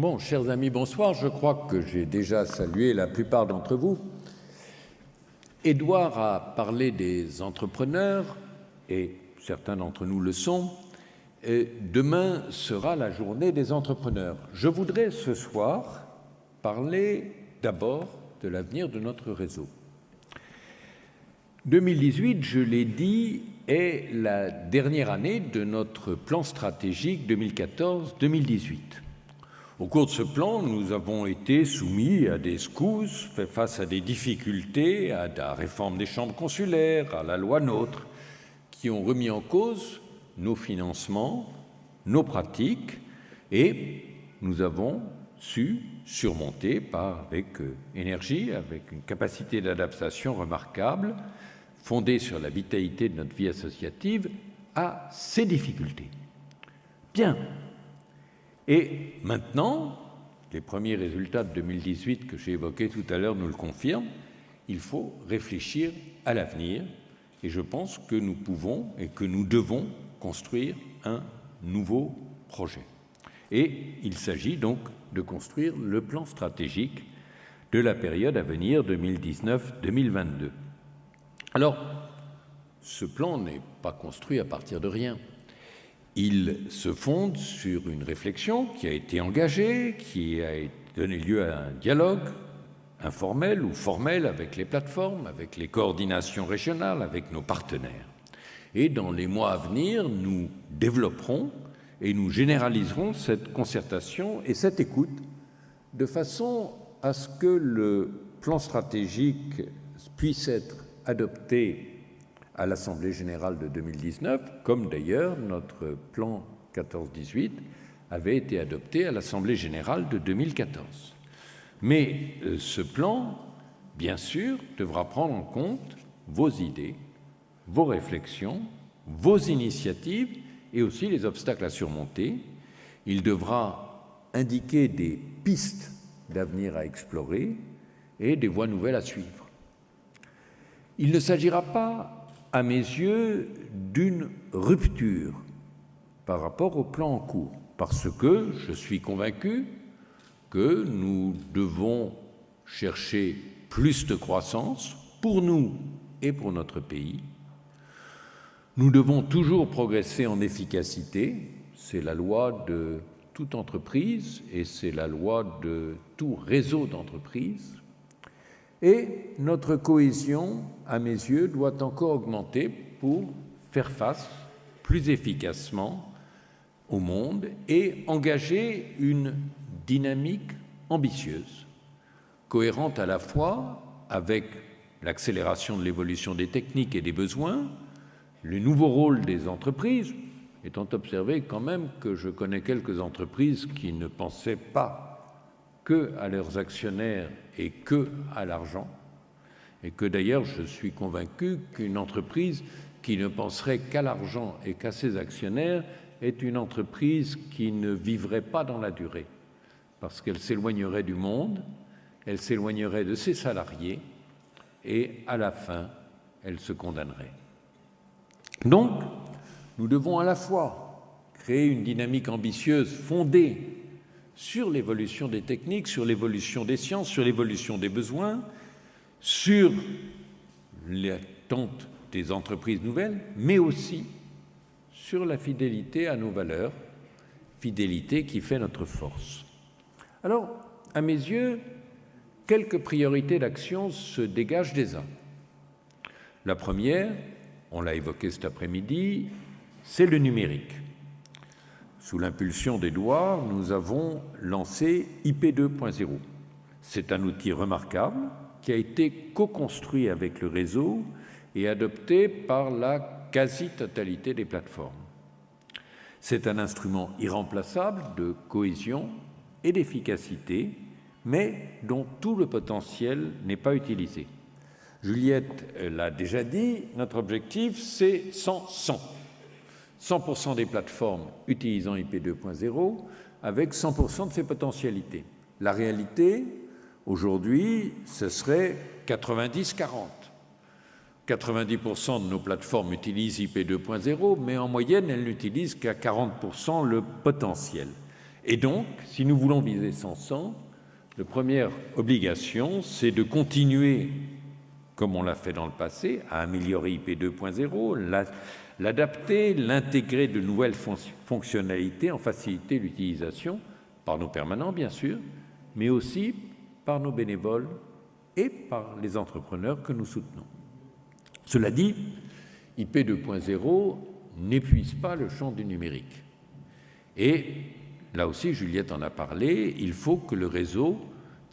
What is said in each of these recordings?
Bon, chers amis, bonsoir. Je crois que j'ai déjà salué la plupart d'entre vous. Édouard a parlé des entrepreneurs, et certains d'entre nous le sont. Et demain sera la journée des entrepreneurs. Je voudrais ce soir parler d'abord de l'avenir de notre réseau. 2018, je l'ai dit, est la dernière année de notre plan stratégique 2014-2018. Au cours de ce plan, nous avons été soumis à des secousses, fait face à des difficultés, à la réforme des chambres consulaires, à la loi NOTRe, qui ont remis en cause nos financements, nos pratiques, et nous avons su surmonter avec énergie, avec une capacité d'adaptation remarquable, fondée sur la vitalité de notre vie associative, à ces difficultés. Bien. Et maintenant, les premiers résultats de 2018 que j'ai évoqués tout à l'heure nous le confirment, il faut réfléchir à l'avenir et je pense que nous pouvons et que nous devons construire un nouveau projet. Et il s'agit donc de construire le plan stratégique de la période à venir 2019-2022. Alors, ce plan n'est pas construit à partir de rien. Il se fonde sur une réflexion qui a été engagée, qui a donné lieu à un dialogue informel ou formel avec les plateformes, avec les coordinations régionales, avec nos partenaires. Et dans les mois à venir, nous développerons et nous généraliserons cette concertation et cette écoute de façon à ce que le plan stratégique puisse être adopté à l'Assemblée générale de 2019, comme d'ailleurs notre plan 14-18 avait été adopté à l'Assemblée générale de 2014. Mais ce plan, bien sûr, devra prendre en compte vos idées, vos réflexions, vos initiatives et aussi les obstacles à surmonter. Il devra indiquer des pistes d'avenir à explorer et des voies nouvelles à suivre. Il ne s'agira pas, à mes yeux, d'une rupture par rapport au plan en cours, parce que je suis convaincu que nous devons chercher plus de croissance pour nous et pour notre pays. Nous devons toujours progresser en efficacité, c'est la loi de toute entreprise et c'est la loi de tout réseau d'entreprises. Et notre cohésion, à mes yeux, doit encore augmenter pour faire face plus efficacement au monde et engager une dynamique ambitieuse, cohérente à la fois avec l'accélération de l'évolution des techniques et des besoins, le nouveau rôle des entreprises, étant observé quand même que je connais quelques entreprises qui ne pensaient pas que à leurs actionnaires et que à l'argent, et que d'ailleurs je suis convaincu qu'une entreprise qui ne penserait qu'à l'argent et qu'à ses actionnaires est une entreprise qui ne vivrait pas dans la durée, parce qu'elle s'éloignerait du monde, elle s'éloignerait de ses salariés, et à la fin, elle se condamnerait. Donc, nous devons à la fois créer une dynamique ambitieuse fondée sur l'évolution des techniques, sur l'évolution des sciences, sur l'évolution des besoins, sur l'attente des entreprises nouvelles, mais aussi sur la fidélité à nos valeurs, fidélité qui fait notre force. Alors, à mes yeux, quelques priorités d'action se dégagent déjà. La première, on l'a évoqué cet après-midi, c'est le numérique. Sous l'impulsion d'Édouard, nous avons lancé IP 2.0. C'est un outil remarquable qui a été co-construit avec le réseau et adopté par la quasi-totalité des plateformes. C'est un instrument irremplaçable de cohésion et d'efficacité, mais dont tout le potentiel n'est pas utilisé. Juliette l'a déjà dit, notre objectif, c'est 100%. 100% des plateformes utilisant IP 2.0 avec 100% de ses potentialités. La réalité, aujourd'hui, ce serait 90-40. 90% de nos plateformes utilisent IP 2.0, mais en moyenne, elles n'utilisent qu'à 40% le potentiel. Et donc, si nous voulons viser 100, la première obligation, c'est de continuer, comme on l'a fait dans le passé, à améliorer IP 2.0, l'adapter, l'intégrer de nouvelles fonctionnalités, en faciliter l'utilisation par nos permanents, bien sûr, mais aussi par nos bénévoles et par les entrepreneurs que nous soutenons. Cela dit, IP 2.0 n'épuise pas le champ du numérique. Et là aussi, Juliette en a parlé, il faut que le réseau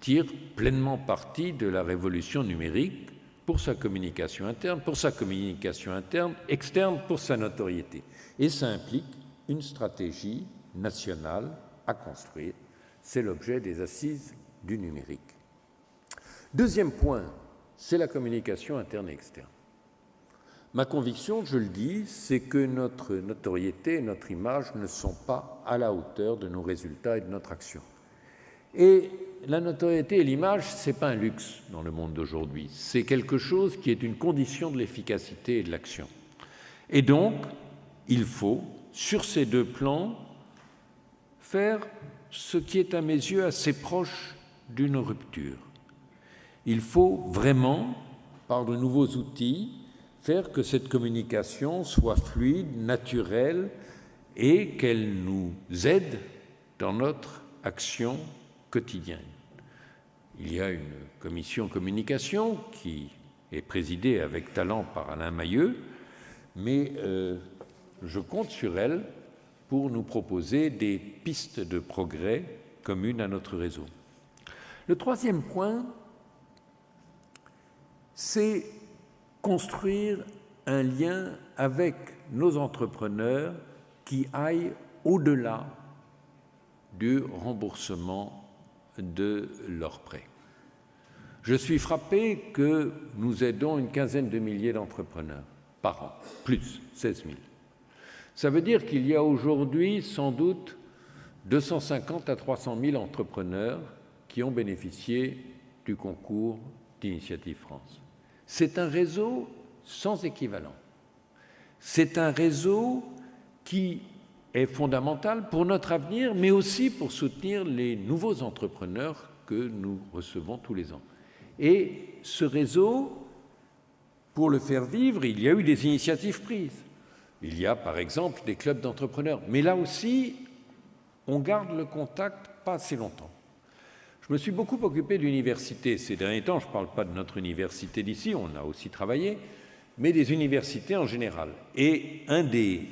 tire pleinement parti de la révolution numérique pour sa communication interne, externe, pour sa notoriété. Et ça implique une stratégie nationale à construire. C'est l'objet des assises du numérique. Deuxième point, c'est la communication interne et externe. Ma conviction, je le dis, c'est que notre notoriété et notre image ne sont pas à la hauteur de nos résultats et de notre action. Et la notoriété et l'image, ce n'est pas un luxe dans le monde d'aujourd'hui, c'est quelque chose qui est une condition de l'efficacité et de l'action. Et donc, il faut, sur ces deux plans, faire ce qui est à mes yeux assez proche d'une rupture. Il faut vraiment, par de nouveaux outils, faire que cette communication soit fluide, naturelle et qu'elle nous aide dans notre action quotidienne. Il y a une commission communication qui est présidée avec talent par Alain Mailleux, mais je compte sur elle pour nous proposer des pistes de progrès communes à notre réseau. Le troisième point, c'est construire un lien avec nos entrepreneurs qui aille au-delà du remboursement de leurs prêts. Je suis frappé que nous aidons une quinzaine de milliers d'entrepreneurs par an, plus 16 000. Ça veut dire qu'il y a aujourd'hui sans doute 250 à 300 000 entrepreneurs qui ont bénéficié du concours d'Initiative France. C'est un réseau sans équivalent. C'est un réseau qui est fondamental pour notre avenir, mais aussi pour soutenir les nouveaux entrepreneurs que nous recevons tous les ans. Et ce réseau, pour le faire vivre, il y a eu des initiatives prises. Il y a par exemple des clubs d'entrepreneurs. Mais là aussi, on garde le contact pas assez longtemps. Je me suis beaucoup occupé d'universités ces derniers temps. Je ne parle pas de notre université d'ici, on a aussi travaillé, mais des universités en général. Et un des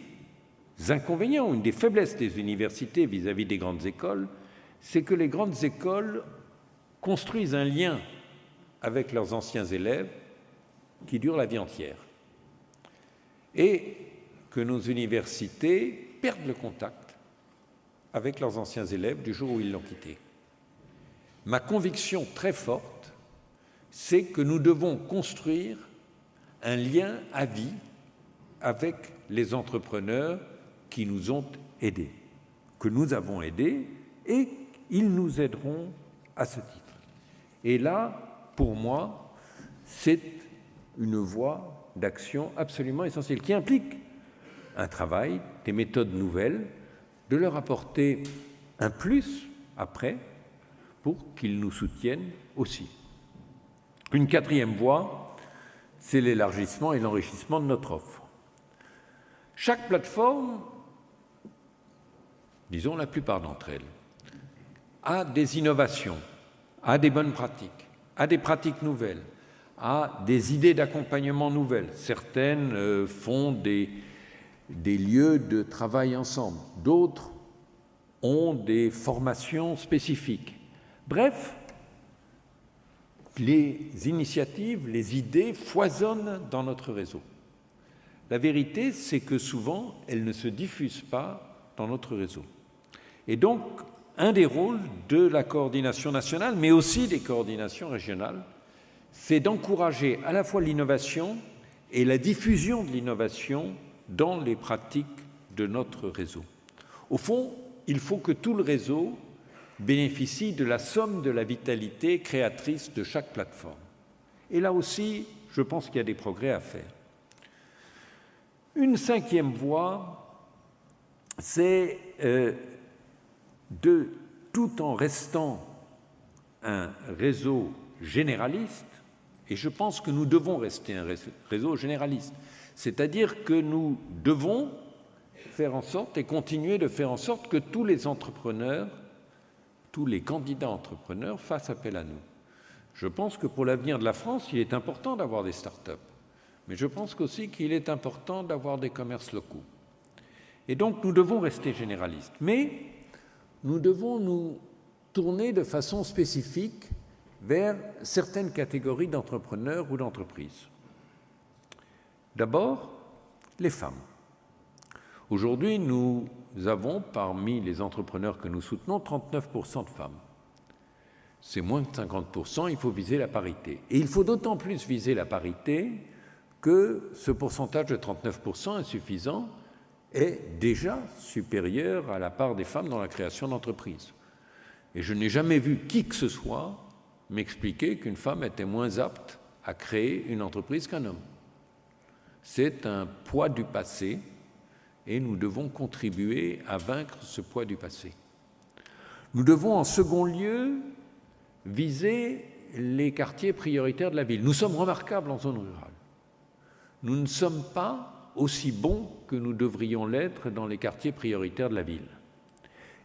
inconvénients, une des faiblesses des universités vis-à-vis des grandes écoles, c'est que les grandes écoles construisent un lien avec leurs anciens élèves qui dure la vie entière. Et que nos universités perdent le contact avec leurs anciens élèves du jour où ils l'ont quitté. Ma conviction très forte, c'est que nous devons construire un lien à vie avec les entrepreneurs qui nous ont aidés, que nous avons aidés, et ils nous aideront à ce titre. Et là, pour moi, c'est une voie d'action absolument essentielle, qui implique un travail, des méthodes nouvelles, de leur apporter un plus après, pour qu'ils nous soutiennent aussi. Une quatrième voie, c'est l'élargissement et l'enrichissement de notre offre. Chaque plateforme, disons la plupart d'entre elles, a des innovations, a des bonnes pratiques, a des pratiques nouvelles, a des idées d'accompagnement nouvelles. Certaines font des lieux de travail ensemble, d'autres ont des formations spécifiques. Bref, les initiatives, les idées foisonnent dans notre réseau. La vérité, c'est que souvent, elles ne se diffusent pas dans notre réseau. Et donc, un des rôles de la coordination nationale, mais aussi des coordinations régionales, c'est d'encourager à la fois l'innovation et la diffusion de l'innovation dans les pratiques de notre réseau. Au fond, il faut que tout le réseau bénéficie de la somme de la vitalité créatrice de chaque plateforme. Et là aussi, je pense qu'il y a des progrès à faire. Une cinquième voie, c'est tout en restant un réseau généraliste, et je pense que nous devons rester un réseau généraliste, c'est-à-dire que nous devons faire en sorte et continuer de faire en sorte que tous les entrepreneurs, tous les candidats entrepreneurs fassent appel à nous. Je pense que pour l'avenir de la France, il est important d'avoir des start-up, mais je pense aussi qu'il est important d'avoir des commerces locaux. Et donc nous devons rester généralistes, mais nous devons nous tourner de façon spécifique vers certaines catégories d'entrepreneurs ou d'entreprises. D'abord, les femmes. Aujourd'hui, nous avons parmi les entrepreneurs que nous soutenons 39% de femmes. C'est moins de 50%, il faut viser la parité. Et il faut d'autant plus viser la parité que ce pourcentage de 39% insuffisant est déjà supérieur à la part des femmes dans la création d'entreprises. Et je n'ai jamais vu qui que ce soit m'expliquer qu'une femme était moins apte à créer une entreprise qu'un homme. C'est un poids du passé et nous devons contribuer à vaincre ce poids du passé. Nous devons en second lieu viser les quartiers prioritaires de la ville. Nous sommes remarquables en zone rurale. Nous ne sommes pas aussi bons que nous devrions l'être dans les quartiers prioritaires de la ville.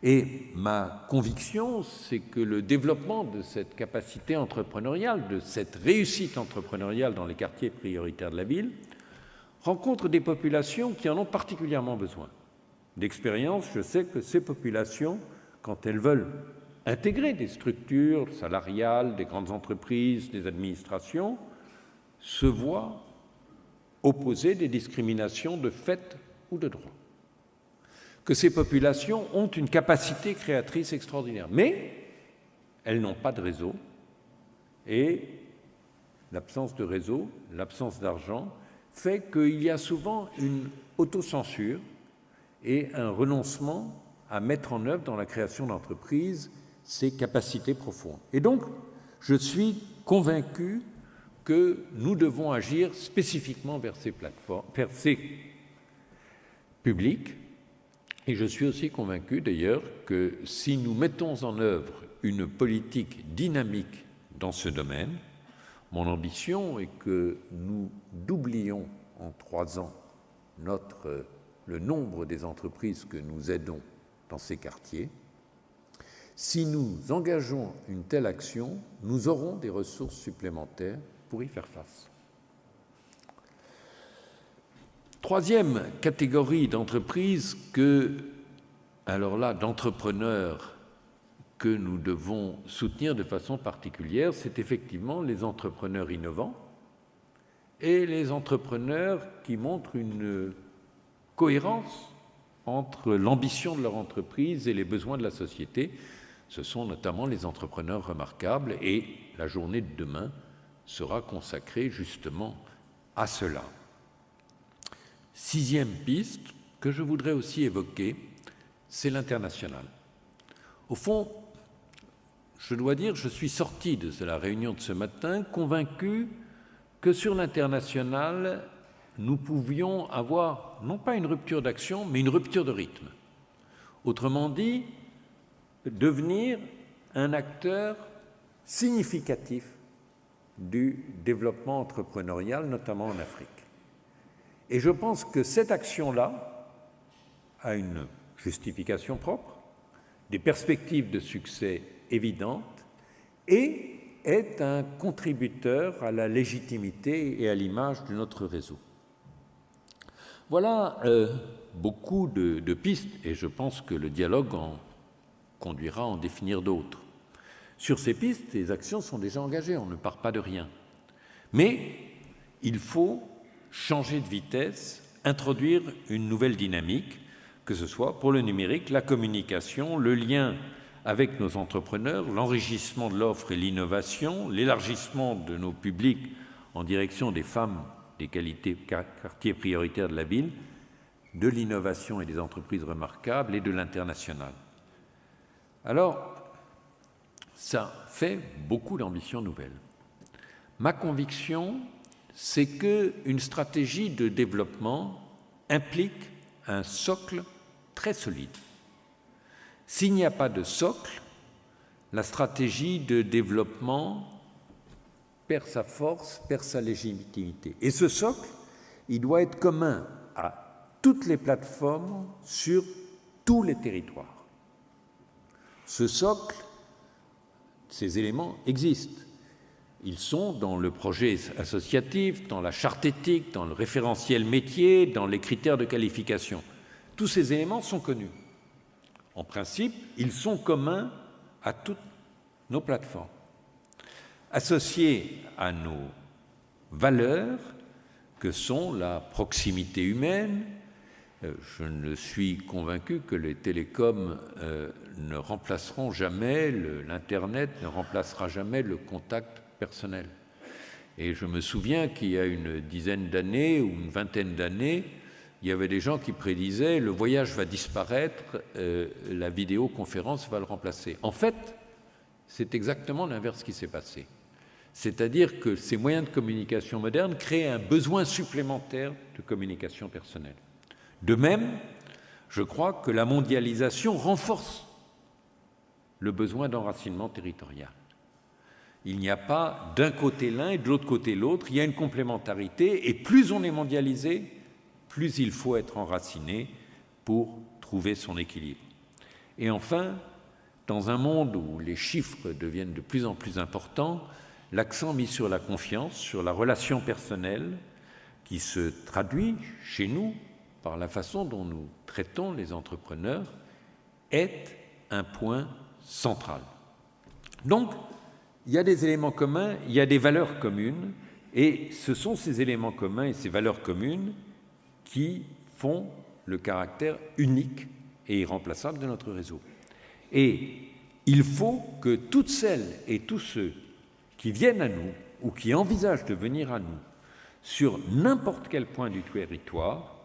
Et ma conviction, c'est que le développement de cette capacité entrepreneuriale, de cette réussite entrepreneuriale dans les quartiers prioritaires de la ville, rencontre des populations qui en ont particulièrement besoin. D'expérience, je sais que ces populations, quand elles veulent intégrer des structures salariales, des grandes entreprises, des administrations, se voient opposer des discriminations de fait ou de droit. Que ces populations ont une capacité créatrice extraordinaire, mais elles n'ont pas de réseau, et l'absence de réseau, l'absence d'argent, fait qu'il y a souvent une autocensure et un renoncement à mettre en œuvre dans la création d'entreprises ces capacités profondes. Et donc, je suis convaincu que nous devons agir spécifiquement vers ces plateformes, vers ces publics. Et je suis aussi convaincu d'ailleurs que si nous mettons en œuvre une politique dynamique dans ce domaine, mon ambition est que nous doublions en 3 ans le nombre des entreprises que nous aidons dans ces quartiers. Si nous engageons une telle action, nous aurons des ressources supplémentaires pour y faire face. Troisième catégorie d'entreprises d'entrepreneurs que nous devons soutenir de façon particulière, c'est effectivement les entrepreneurs innovants et les entrepreneurs qui montrent une cohérence entre l'ambition de leur entreprise et les besoins de la société. Ce sont notamment les entrepreneurs remarquables et la journée de demain sera consacrée justement à cela. 6e piste que je voudrais aussi évoquer, c'est l'international. Au fond, je dois dire, je suis sorti de la réunion de ce matin convaincu que sur l'international, nous pouvions avoir non pas une rupture d'action, mais une rupture de rythme. Autrement dit, devenir un acteur significatif du développement entrepreneurial, notamment en Afrique. Et je pense que cette action-là a une justification propre, des perspectives de succès évidentes et est un contributeur à la légitimité et à l'image de notre réseau. Voilà beaucoup de pistes et je pense que le dialogue en conduira à en définir d'autres. Sur ces pistes, les actions sont déjà engagées, on ne part pas de rien. Mais il faut changer de vitesse, introduire une nouvelle dynamique, que ce soit pour le numérique, la communication, le lien avec nos entrepreneurs, l'enrichissement de l'offre et l'innovation, l'élargissement de nos publics en direction des femmes, des quartiers prioritaires de la ville, de l'innovation et des entreprises remarquables et de l'international. Alors, ça fait beaucoup d'ambitions nouvelles. Ma conviction, c'est qu'une stratégie de développement implique un socle très solide. S'il n'y a pas de socle, la stratégie de développement perd sa force, perd sa légitimité. Et ce socle, il doit être commun à toutes les plateformes sur tous les territoires. Ce socle, ces éléments existent. Ils sont dans le projet associatif, dans la charte éthique, dans le référentiel métier, dans les critères de qualification. Tous ces éléments sont connus. En principe, ils sont communs à toutes nos plateformes. Associés à nos valeurs, que sont la proximité humaine, je ne suis convaincu que les télécoms ne remplaceront jamais, l'Internet ne remplacera jamais le contact personnel. Et je me souviens qu'il y a une dizaine d'années ou une vingtaine d'années, il y avait des gens qui prédisaient le voyage va disparaître, la vidéoconférence va le remplacer. En fait, c'est exactement l'inverse qui s'est passé. C'est-à-dire que ces moyens de communication modernes créent un besoin supplémentaire de communication personnelle. De même, je crois que la mondialisation renforce le besoin d'enracinement territorial. Il n'y a pas d'un côté l'un et de l'autre côté l'autre, il y a une complémentarité, et plus on est mondialisé, plus il faut être enraciné pour trouver son équilibre. Et enfin, dans un monde où les chiffres deviennent de plus en plus importants, l'accent mis sur la confiance, sur la relation personnelle, qui se traduit chez nous par la façon dont nous traitons les entrepreneurs, est un point central. Donc, il y a des éléments communs, il y a des valeurs communes, et ce sont ces éléments communs et ces valeurs communes qui font le caractère unique et irremplaçable de notre réseau. Et il faut que toutes celles et tous ceux qui viennent à nous ou qui envisagent de venir à nous sur n'importe quel point du territoire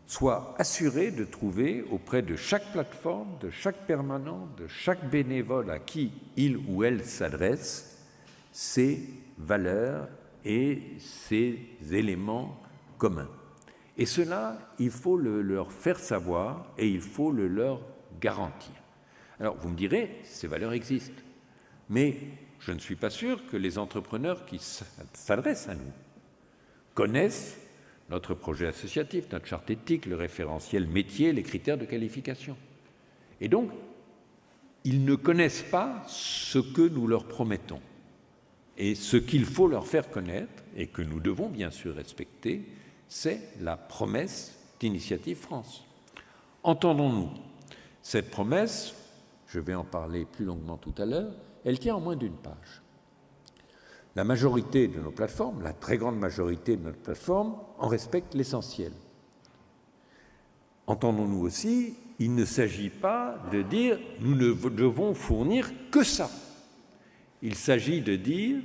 soient assurés de trouver auprès de chaque plateforme, de chaque permanent, de chaque bénévole à qui il ou elle s'adresse, ces valeurs et ces éléments communs. Et cela, il faut le leur faire savoir et il faut le leur garantir. Alors, vous me direz, ces valeurs existent, mais je ne suis pas sûr que les entrepreneurs qui s'adressent à nous connaissent notre projet associatif, notre charte éthique, le référentiel métier, les critères de qualification. Et donc, ils ne connaissent pas ce que nous leur promettons. Et ce qu'il faut leur faire connaître, et que nous devons bien sûr respecter, c'est la promesse d'Initiative France. Entendons-nous, cette promesse, je vais en parler plus longuement tout à l'heure, elle tient en moins d'une page. La majorité de nos plateformes, la très grande majorité de notre plateforme, en respecte l'essentiel. Entendons-nous aussi, il ne s'agit pas de dire nous ne devons fournir que ça. Il s'agit de dire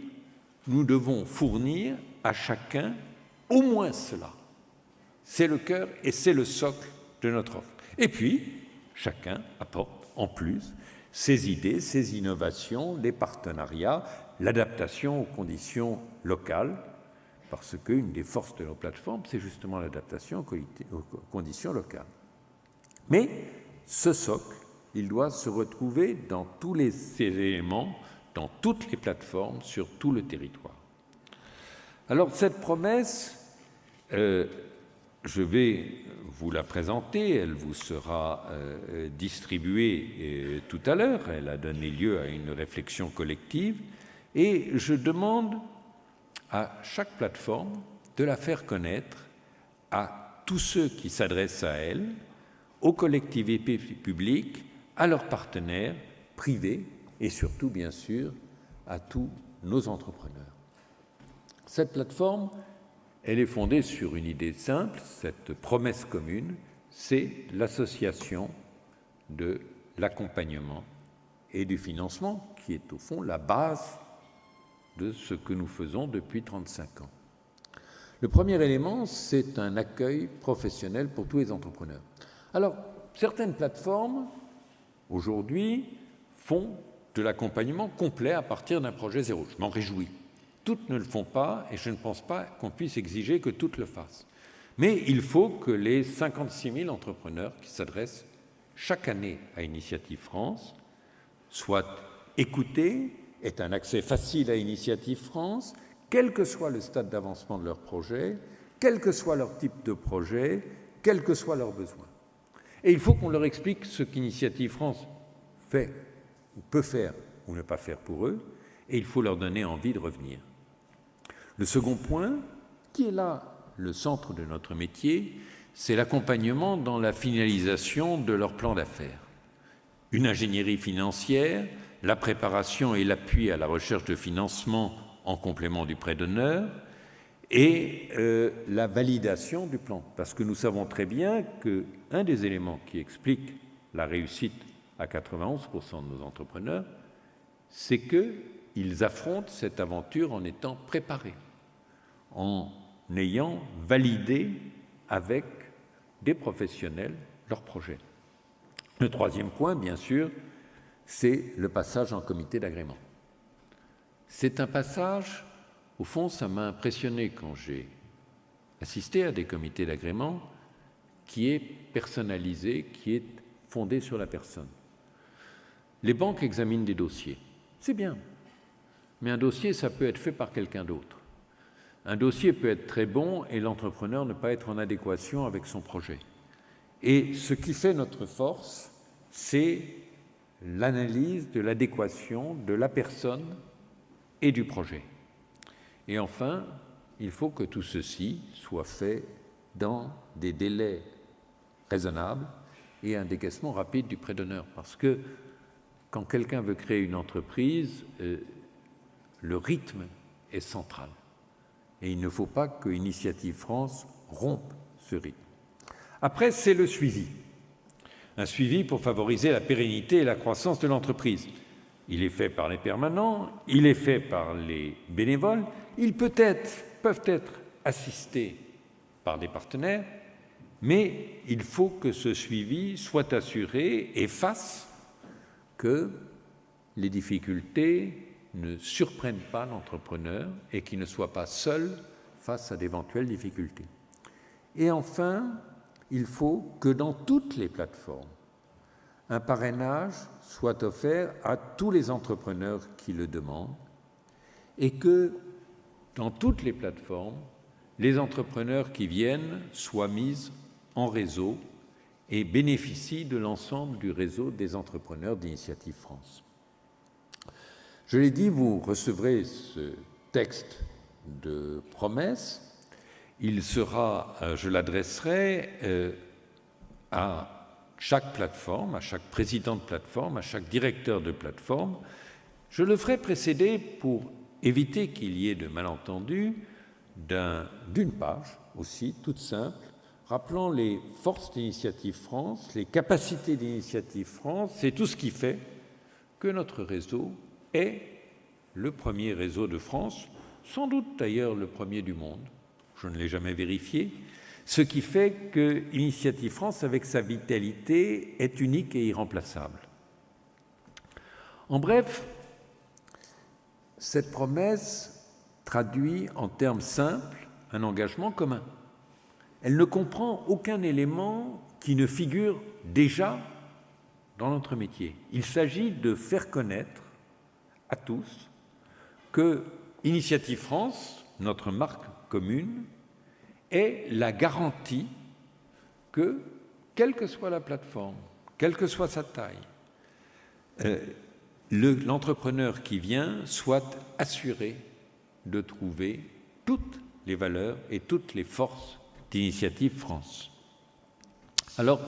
nous devons fournir à chacun au moins cela. C'est le cœur et c'est le socle de notre offre. Et puis, chacun apporte en plus ses idées, ses innovations, les partenariats, l'adaptation aux conditions locales, parce qu'une des forces de nos plateformes, c'est justement l'adaptation aux conditions locales. Mais ce socle, il doit se retrouver dans tous ces éléments, dans toutes les plateformes, sur tout le territoire. Alors, cette promesse, je vais vous la présenter, elle vous sera distribuée tout à l'heure, elle a donné lieu à une réflexion collective, et je demande à chaque plateforme de la faire connaître à tous ceux qui s'adressent à elle, aux collectivités publiques, à leurs partenaires privés et surtout, bien sûr, à tous nos entrepreneurs. Cette plateforme, elle est fondée sur une idée simple, cette promesse commune, c'est l'association de l'accompagnement et du financement, qui est au fond la base de ce que nous faisons depuis 35 ans. Le premier élément, c'est un accueil professionnel pour tous les entrepreneurs. Alors, certaines plateformes, aujourd'hui, font de l'accompagnement complet à partir d'un projet zéro. Je m'en réjouis. Toutes ne le font pas et je ne pense pas qu'on puisse exiger que toutes le fassent. Mais il faut que les 56 000 entrepreneurs qui s'adressent chaque année à Initiative France, soit écoutés, aient un accès facile à Initiative France, quel que soit le stade d'avancement de leur projet, quel que soit leur type de projet, quels que soient leurs besoins. Et il faut qu'on leur explique ce qu'Initiative France fait, ou peut faire, ou ne pas faire pour eux, et il faut leur donner envie de revenir. Le second point, qui est là le centre de notre métier, c'est l'accompagnement dans la finalisation de leur plan d'affaires. Une ingénierie financière, la préparation et l'appui à la recherche de financement en complément du prêt d'honneur et la validation du plan. Parce que nous savons très bien qu'un des éléments qui explique la réussite à 91% de nos entrepreneurs, c'est qu'ils affrontent cette aventure en étant préparés, en ayant validé avec des professionnels leur projet. Le troisième point, bien sûr, c'est le passage en comité d'agrément. C'est un passage, au fond, ça m'a impressionné quand j'ai assisté à des comités d'agrément, qui est personnalisé, qui est fondé sur la personne. Les banques examinent des dossiers, c'est bien, mais un dossier, ça peut être fait par quelqu'un d'autre. Un dossier peut être très bon et l'entrepreneur ne pas être en adéquation avec son projet. Et ce qui fait notre force, c'est l'analyse de l'adéquation de la personne et du projet. Et enfin, il faut que tout ceci soit fait dans des délais raisonnables et un décaissement rapide du prêt d'honneur. Parce que quand quelqu'un veut créer une entreprise, le rythme est central. Et il ne faut pas que Initiative France rompe ce rythme. Après, c'est le suivi. Un suivi pour favoriser la pérennité et la croissance de l'entreprise. Il est fait par les permanents, il est fait par les bénévoles, ils peuvent être assistés par des partenaires, mais il faut que ce suivi soit assuré et fasse que les difficultés ne surprennent pas l'entrepreneur et qu'il ne soit pas seul face à d'éventuelles difficultés. Et enfin, il faut que dans toutes les plateformes, un parrainage soit offert à tous les entrepreneurs qui le demandent et que dans toutes les plateformes, les entrepreneurs qui viennent soient mis en réseau et bénéficient de l'ensemble du réseau des entrepreneurs d'Initiative France. Je l'ai dit, vous recevrez ce texte de promesse. Il sera, je l'adresserai à chaque plateforme, à chaque président de plateforme, à chaque directeur de plateforme. Je le ferai précéder, pour éviter qu'il y ait de malentendus, d'une page aussi, toute simple, rappelant les forces d'Initiative France, les capacités d'Initiative France et tout ce qui fait que notre réseau est le premier réseau de France, sans doute d'ailleurs le premier du monde, je ne l'ai jamais vérifié, ce qui fait que Initiative France, avec sa vitalité, est unique et irremplaçable. En bref, cette promesse traduit en termes simples un engagement commun. Elle ne comprend aucun élément qui ne figure déjà dans notre métier. Il s'agit de faire connaître à tous que Initiative France, notre marque commune, est la garantie que, quelle que soit la plateforme, quelle que soit sa taille, l'entrepreneur qui vient soit assuré de trouver toutes les valeurs et toutes les forces d'Initiative France. Alors,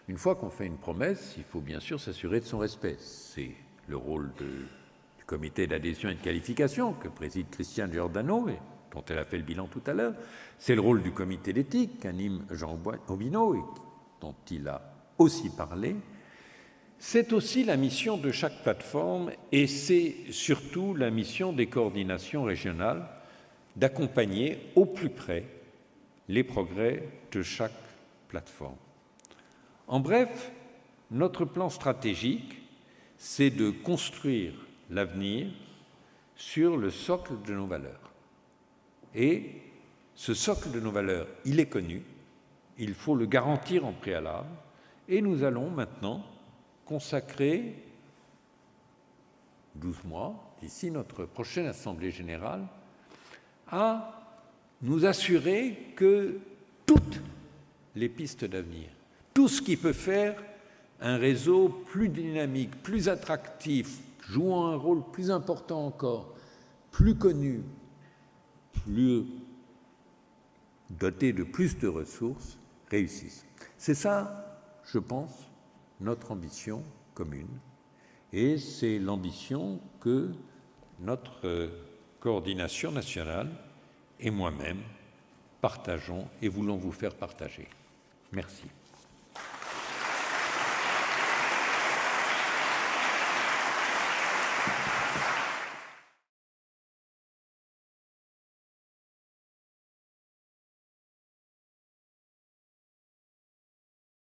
une fois qu'on fait une promesse, il faut bien sûr s'assurer de son respect. C'est le rôle du comité d'adhésion et de qualification que préside Christiane Giordano et dont elle a fait le bilan tout à l'heure. C'est le rôle du comité d'éthique qu'anime Jean Aubineau et dont il a aussi parlé. C'est aussi la mission de chaque plateforme et c'est surtout la mission des coordinations régionales d'accompagner au plus près les progrès de chaque plateforme. En bref, notre plan stratégique, c'est de construire l'avenir sur le socle de nos valeurs. Et ce socle de nos valeurs, il est connu, il faut le garantir en préalable, Et nous allons maintenant consacrer 12 mois, d'ici notre prochaine Assemblée générale, à nous assurer que toutes les pistes d'avenir, tout ce qui peut faire un réseau plus dynamique, plus attractif, jouant un rôle plus important encore, plus connu, plus doté de plus de ressources, réussissent. C'est ça, je pense, notre ambition commune. Et c'est l'ambition que notre coordination nationale et moi-même partageons et voulons vous faire partager. Merci.